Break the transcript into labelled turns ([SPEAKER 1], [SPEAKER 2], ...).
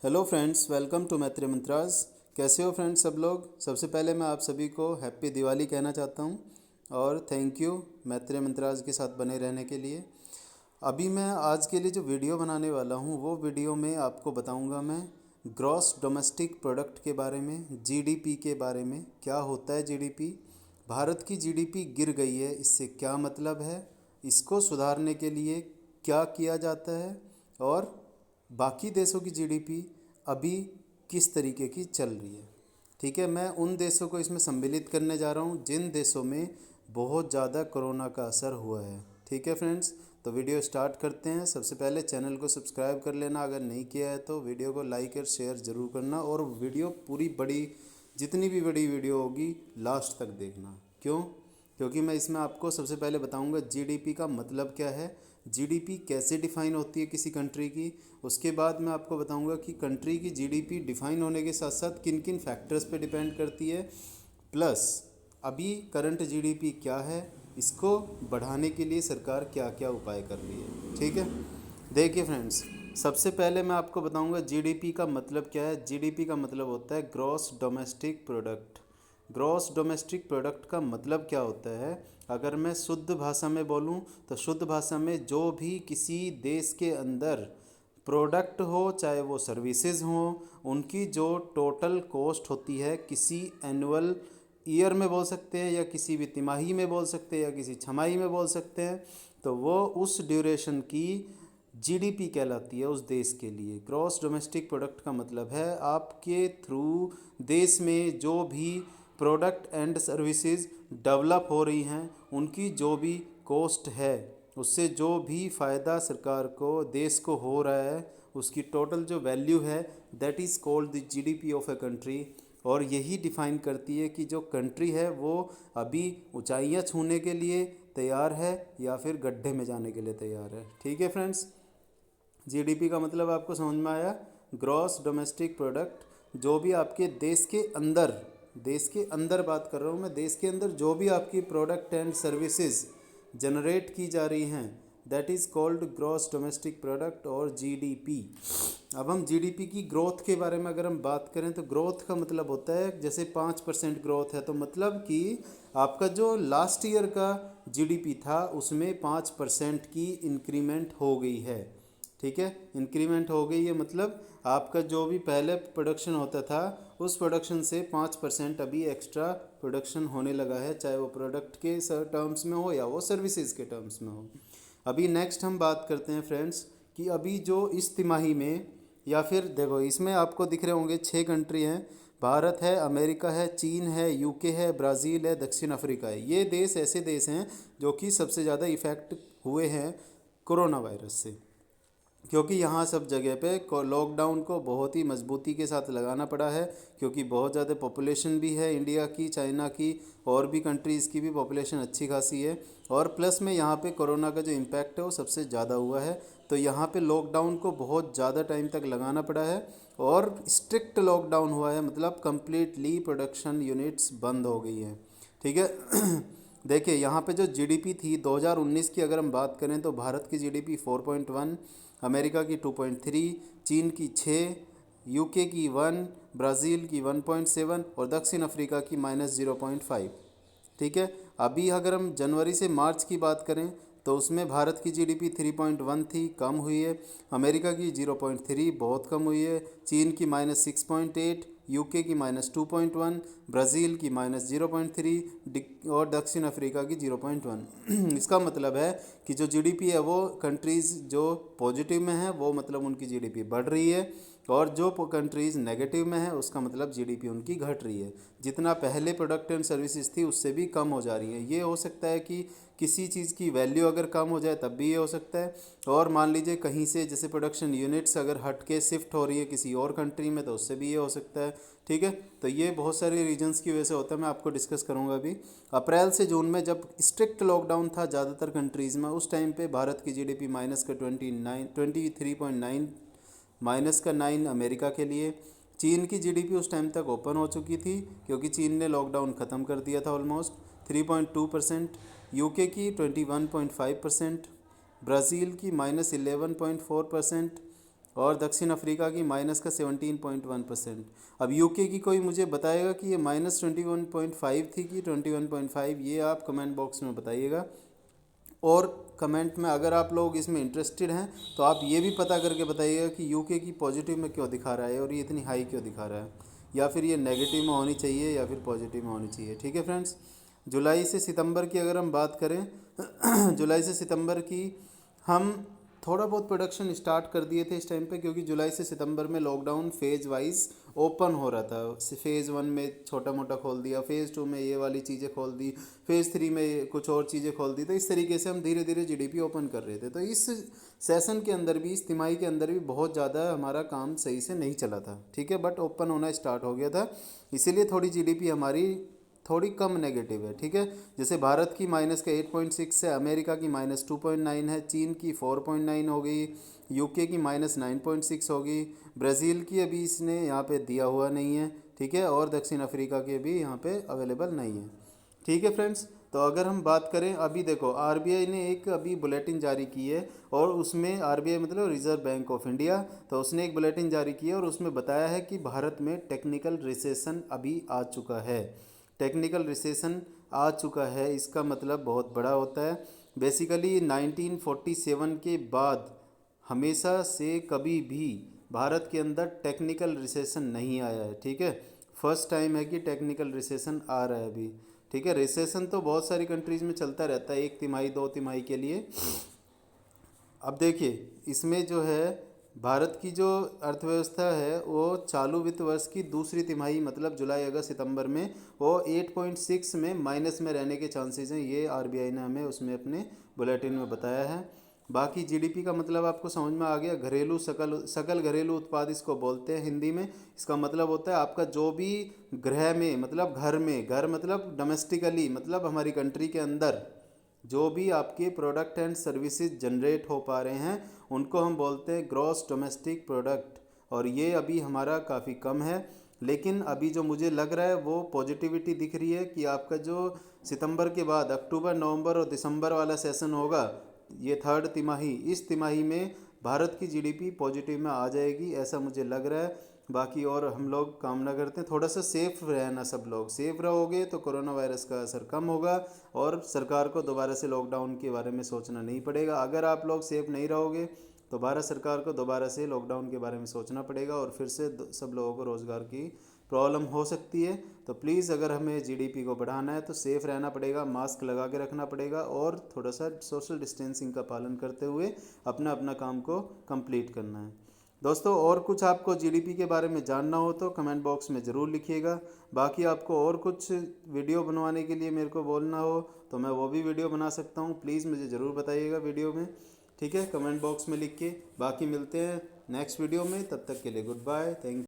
[SPEAKER 1] Hello friends, welcome to मैत्री मंत्रास। कैसे हो फ्रेंड्स सब लोग। सबसे पहले मैं आप सभी को हैप्पी दिवाली कहना चाहता हूं और थैंक यू मैत्री मंत्रास के साथ बने रहने के लिए। अभी मैं आज के लिए जो वीडियो बनाने वाला हूं वो वीडियो में आपको बताऊंगा मैं ग्रॉस डोमेस्टिक प्रोडक्ट के बारे में, जीडीपी के बारे में। क्या होता है जीडीपी, भारत की जीडीपी गिर गई है, इससे क्या मतलब है, इसको सुधारने के लिए क्या किया जाता है और बाकी देशों की जीडीपी अभी किस तरीके की चल रही है। ठीक है, मैं उन देशों को इसमें सम्मिलित करने जा रहा हूँ जिन देशों में बहुत ज़्यादा कोरोना का असर हुआ है। ठीक है फ्रेंड्स, तो वीडियो स्टार्ट करते हैं। सबसे पहले चैनल को सब्सक्राइब कर लेना, अगर नहीं किया है तो वीडियो को लाइक और शेयर ज़रूर करना, और वीडियो पूरी बड़ी, जितनी भी बड़ी वीडियो होगी लास्ट तक देखना। क्यों? क्योंकि मैं इसमें आपको सबसे पहले बताऊंगा जीडीपी का मतलब क्या है, जीडीपी कैसे डिफ़ाइन होती है किसी कंट्री की। उसके बाद मैं आपको बताऊंगा कि कंट्री की जीडीपी डिफ़ाइन होने के साथ साथ किन किन फैक्टर्स पे डिपेंड करती है, प्लस अभी करंट जीडीपी क्या है, इसको बढ़ाने के लिए सरकार क्या क्या उपाय कर रही है। ठीक है, देखिए फ्रेंड्स, सबसे पहले मैं आपको बताऊंगा जीडीपी का मतलब क्या है। जीडीपी का मतलब होता है gross domestic product. Gross domestic product का मतलब क्या होता है, अगर मैं शुद्ध भाषा में बोलूं तो शुद्ध भाषा में जो भी किसी देश के अंदर प्रोडक्ट हो, चाहे वो सर्विसेज हो, उनकी जो टोटल कॉस्ट होती है किसी एनुअल ईयर में बोल सकते हैं, या किसी भी तिमाही में बोल सकते हैं, या किसी छमाही में बोल सकते हैं, तो वो उस ड्यूरेशन की जीडीपी कहलाती है उस देश के लिए। ग्रॉस डोमेस्टिक प्रोडक्ट का मतलब है आपके थ्रू देश में जो भी प्रोडक्ट एंड सर्विसेज डेवलप हो रही हैं, उनकी जो भी कॉस्ट है, उससे जो भी फ़ायदा सरकार को, देश को हो रहा है, उसकी टोटल जो वैल्यू है, that is called the GDP of a country. और यही डिफ़ाइन करती है कि जो कंट्री है वो अभी ऊंचाइयां छूने के लिए तैयार है या फिर गड्ढे में जाने के लिए तैयार है। ठीक है फ्रेंड्स, जीडीपी का मतलब आपको समझ में आया। ग्रॉस डोमेस्टिक प्रोडक्ट, जो भी आपके देश के अंदर बात कर रहा हूँ मैं, देश के अंदर जो भी आपकी प्रोडक्ट एंड सर्विसेज जनरेट की जा रही हैं, that is called gross domestic product और जीडीपी। अब हम जीडीपी की ग्रोथ के बारे में अगर हम बात करें तो ग्रोथ का मतलब होता है, जैसे 5% ग्रोथ है तो मतलब कि आपका जो लास्ट ईयर का जीडीपी था उसमें 5% की इंक्रीमेंट हो गई है। ठीक है, इंक्रीमेंट हो गई है मतलब आपका जो भी पहले प्रोडक्शन होता था उस प्रोडक्शन से 5% अभी एक्स्ट्रा प्रोडक्शन होने लगा है, चाहे वो प्रोडक्ट के टर्म्स में हो या वो सर्विसेज के टर्म्स में हो। अभी नेक्स्ट हम बात करते हैं फ्रेंड्स कि अभी जो इस तिमाही में, या फिर देखो इसमें आपको दिख रहे होंगे 6 कंट्री हैं। भारत है, अमेरिका है, चीन है, यूके है, ब्राज़ील है, दक्षिण अफ्रीका है। ये देश ऐसे देश हैं जो कि सबसे ज़्यादा इफ़ेक्ट हुए हैं कोरोना वायरस से, क्योंकि यहाँ सब जगह पे लॉकडाउन को बहुत ही मजबूती के साथ लगाना पड़ा है, क्योंकि बहुत ज़्यादा पॉपुलेशन भी है इंडिया की, चाइना की, और भी कंट्रीज़ की भी पॉपुलेशन अच्छी खासी है। और प्लस में यहाँ पे कोरोना का जो इम्पैक्ट है वो सबसे ज़्यादा हुआ है, तो यहाँ पे लॉकडाउन को बहुत ज़्यादा टाइम तक लगाना पड़ा है और स्ट्रिक्ट लॉकडाउन हुआ है, मतलब कम्प्लीटली प्रोडक्शन यूनिट्स बंद हो गई हैं। ठीक है देखिए यहाँ पे जो जीडीपी थी 2019 की अगर हम बात करें तो भारत की जीडीपी 4.1, अमेरिका की 2.3, चीन की 6, यूके की 1, ब्राज़ील की 1.7 और दक्षिण अफ्रीका की -0.5। ठीक है, अभी अगर हम जनवरी से मार्च की बात करें तो उसमें भारत की जीडीपी 3.1 थी, कम हुई है। अमेरिका की 0.3, बहुत कम हुई है। चीन की -6.8, यूके की -2.1, ब्राज़ील की -0.3 और दक्षिण अफ्रीका की 0.1। इसका मतलब है कि जो जीडीपी है वो कंट्रीज़ जो पॉजिटिव में है वो मतलब उनकी जीडीपी बढ़ रही है, और जो कंट्रीज़ नेगेटिव में है उसका मतलब जीडीपी उनकी घट रही है। जितना पहले प्रोडक्ट एंड सर्विसेज थी उससे भी कम हो जा रही है। ये हो सकता है कि किसी चीज़ की वैल्यू अगर कम हो जाए तब भी ये हो सकता है, और मान लीजिए कहीं से जैसे प्रोडक्शन यूनिट्स अगर हट के शिफ्ट हो रही है किसी और कंट्री में तो उससे भी ये हो सकता है। ठीक है, तो ये बहुत सारे रीजंस की वजह से होता है, मैं आपको डिस्कस करूँगा अभी। अप्रैल से जून में जब स्ट्रिक्ट लॉकडाउन था ज़्यादातर कंट्रीज़ में, उस टाइम पे भारत की जीडीपी -23.9, -9 अमेरिका के लिए। चीन की जीडीपी उस टाइम तक ओपन हो चुकी थी क्योंकि चीन ने लॉकडाउन ख़त्म कर दिया था ऑलमोस्ट, 3.2%। यूके की 21.5%, ब्राज़ील की -11.4%, और दक्षिण अफ्रीका की माइनस का 17.1%। अब यूके की कोई मुझे बताएगा कि ये -21.5 थी कि 21.5, ये आप कमेंट बॉक्स में बताइएगा। और कमेंट में अगर आप लोग इसमें इंटरेस्टेड हैं तो आप ये भी पता करके बताइएगा कि यूके की पॉजिटिव में क्यों दिखा रहा है और ये इतनी हाई क्यों दिखा रहा है, या फिर ये नेगेटिव में होनी चाहिए या फिर पॉजिटिव में होनी चाहिए। ठीक है फ्रेंड्स, जुलाई से सितंबर की अगर हम बात करें जुलाई से सितंबर की हम थोड़ा बहुत प्रोडक्शन स्टार्ट कर दिए थे इस टाइम पे, क्योंकि जुलाई से सितंबर में लॉकडाउन फेज़ वाइज ओपन हो रहा था। फेज़ 1 में छोटा मोटा खोल दिया, फेज़ 2 में ये वाली चीज़ें खोल दी, फेज़ 3 में कुछ और चीज़ें खोल दी। तो इस तरीके से हम धीरे धीरे जीडीपी ओपन कर रहे थे। तो इस सेशन के अंदर भी, इस तिमाही के अंदर भी बहुत ज़्यादा हमारा काम सही से नहीं चला था। ठीक है, बट ओपन होना स्टार्ट हो गया था, इसीलिए थोड़ी जीडीपी हमारी थोड़ी कम नेगेटिव है। ठीक है, जैसे भारत की माइनस का 8.6 है, अमेरिका की -2.9 है, चीन की 4.9 हो गई, यूके की -9.6 होगी, ब्राज़ील की अभी इसने यहाँ पे दिया हुआ नहीं है। ठीक है, और दक्षिण अफ्रीका की अभी यहाँ पे अवेलेबल नहीं है। ठीक है फ्रेंड्स, तो अगर हम बात करें, अभी देखो आरबीआई ने एक अभी बुलेटिन जारी की है, और उसमें आरबीआई मतलब रिजर्व बैंक ऑफ इंडिया, तो उसने एक बुलेटिन जारी की है और उसमें बताया है कि भारत में टेक्निकल रिसेशन अभी आ चुका है। टेक्निकल रिसेशन आ चुका है, इसका मतलब बहुत बड़ा होता है। बेसिकली 1947 के बाद हमेशा से कभी भी भारत के अंदर टेक्निकल रिसेशन नहीं आया है। ठीक है, फर्स्ट टाइम है कि टेक्निकल रिसेशन आ रहा है अभी। ठीक है, रिसेशन तो बहुत सारी कंट्रीज़ में चलता रहता है, 1 तिमाही 2 तिमाही के लिए। अब देखिए, इसमें जो है भारत की जो अर्थव्यवस्था है वो चालू वित्त वर्ष की दूसरी तिमाही मतलब जुलाई अगस्त सितंबर में वो 8.6 में माइनस में रहने के चांसेस हैं। ये आरबीआई ने हमें उसमें अपने बुलेटिन में बताया है। बाकी जीडीपी का मतलब आपको समझ में आ गया, घरेलू सकल घरेलू उत्पाद इसको बोलते हैं हिंदी में। इसका मतलब होता है आपका जो भी गृह में मतलब घर मतलब डोमेस्टिकली मतलब हमारी कंट्री के अंदर जो भी आपके प्रोडक्ट एंड सर्विसेज जनरेट हो पा रहे हैं उनको हम बोलते हैं ग्रॉस डोमेस्टिक प्रोडक्ट। और ये अभी हमारा काफ़ी कम है, लेकिन अभी जो मुझे लग रहा है वो पॉजिटिविटी दिख रही है कि आपका जो सितंबर के बाद अक्टूबर नवंबर और दिसंबर वाला सेशन होगा, ये थर्ड तिमाही, इस तिमाही में भारत की जीडीपी पॉजिटिव में आ जाएगी, ऐसा मुझे लग रहा है। बाकी और हम लोग कामना करते हैं थोड़ा सा सेफ रहना, सब लोग सेफ रहोगे तो कोरोना वायरस का असर कम होगा और सरकार को दोबारा से लॉकडाउन के बारे में सोचना नहीं पड़ेगा। अगर आप लोग सेफ नहीं रहोगे तो भारत सरकार को दोबारा से लॉकडाउन के बारे में सोचना पड़ेगा और फिर से सब लोगों को रोज़गार की प्रॉब्लम हो सकती है। तो प्लीज़ अगर हमें जीडीपी को बढ़ाना है तो सेफ़ रहना पड़ेगा, मास्क लगा के रखना पड़ेगा और थोड़ा सा सोशल डिस्टेंसिंग का पालन करते हुए अपना अपना काम को कंप्लीट करना है। दोस्तों, और कुछ आपको जीडीपी के बारे में जानना हो तो कमेंट बॉक्स में ज़रूर लिखिएगा। बाकी आपको और कुछ वीडियो बनवाने के लिए मेरे को बोलना हो तो मैं वो भी वीडियो बना सकता हूँ, प्लीज़ मुझे ज़रूर बताइएगा वीडियो में। ठीक है, कमेंट बॉक्स में लिख के। बाकी मिलते हैं नेक्स्ट वीडियो में, तब तक के लिए गुड बाय, थैंक